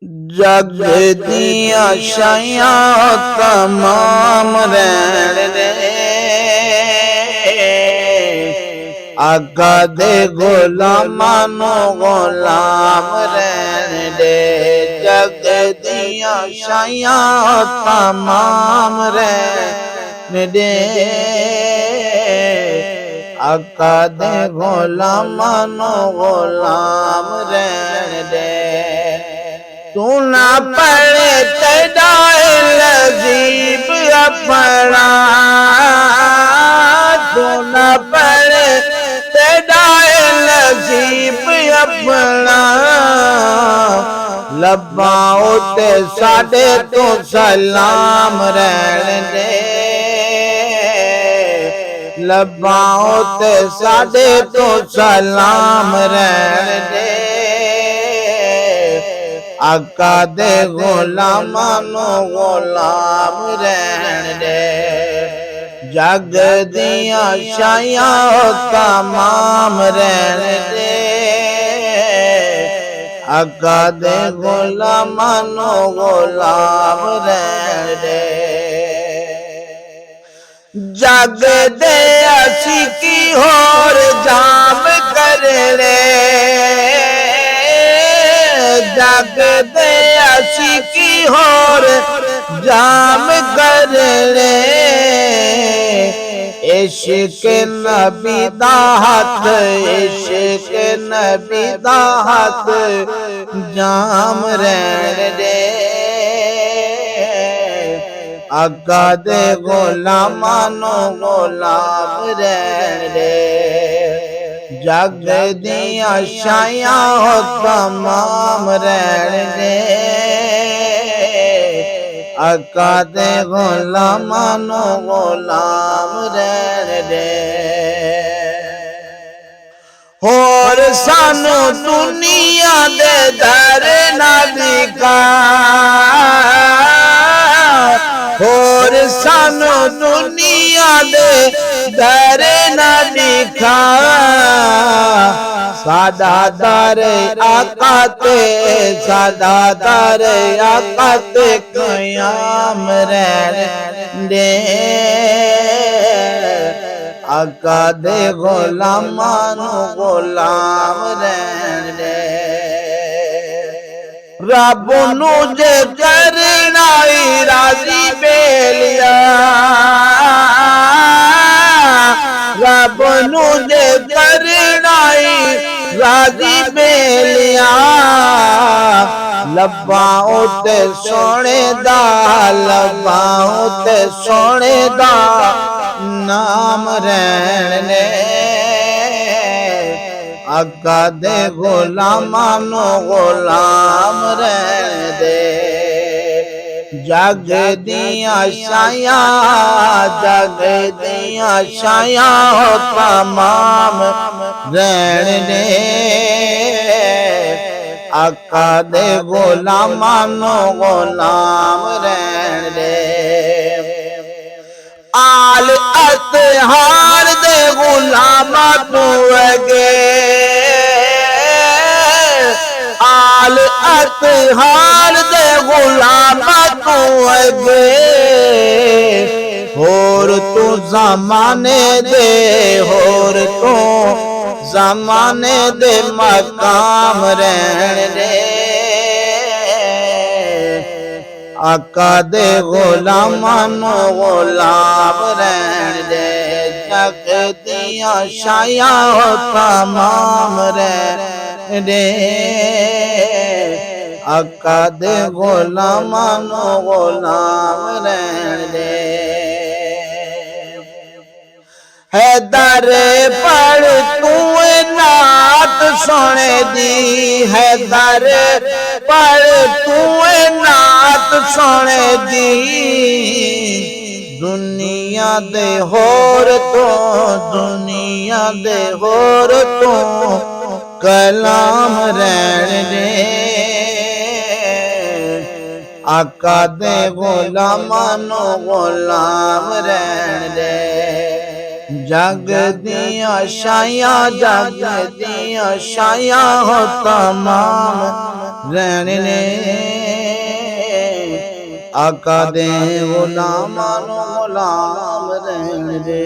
जग दिया शाया तमाम रैन दे आका दे गुलामां नू गुलाम रैन दे। जग दिया शाया तमाम रैन दे आका दे गुलामां नू गुलाम रैन दे। तू ना पढ़े तेरा लजीब अपना, तू ना पढ़े तेरा लजीब अपना, लब्बां ते साडे तो सलाम रहन दे, लब्बां ते साडे तो सलाम रहन दे आका दे गुलामां नू गुलाम रहन दे। जग दिया शाया तमाम रहन दे आका दे गुलामां नू गुलाम रहन दे। जग दे असी की होर जाम करने, जग दे असी की होर जाम करने, इश्क नबी दा हथ, इश्क नबी दा हथ जाम रहन दे आका दे गुलामां नू गुलाम रहन दे। जग दिया शाया तमाम रहन दे आका दे गुलामां नू गुलाम रहन दे। होर सानू दुनिया दे दर ना दिखा, होर सानू दुनिया दे दर ना दिखा, सादा दर आका ते, सादा दर आका ते क़याम रहन दे आका दे गुलामां नू गुलाम रहन दे। रब नू जे करना राजी बेलिया, रब नू जे करना राजी बेलिया, लब्बां ते सोने दा, लब्बां ते सोने दा नाम रहन दे आका दे गुलामां नू गुलाम रहन दे। जग दिया शाया, जग दिया शाया तमाम रहन दे आका दे गुलामां नू गुलाम रहन दे। आल अतहार दे गुलामां तू अगे, आल अतहार दे गुलामां तू अगे, होर तू ज़माने दे, होर तू ज़माने दे मकाम रहन दे आका दे गुलामां नू गुलाम रहन दे। जग दिया शाया तमाम रहन दे आका दे गुलामां नू गुलाम रहन दे। हैदर पढ़ तू नात सोने दी, हैदर पढ़ तू नात सोने दी, दुनिया दे होर तो, दुनिया दे होर तो कलाम रहन दे आका दे गुलामां नू गुलाम रहन दे। जग दिया शाया, जग दिया शाया हो तमाम रहने ने आका दे गुलामां नू गुलाम रहने दे।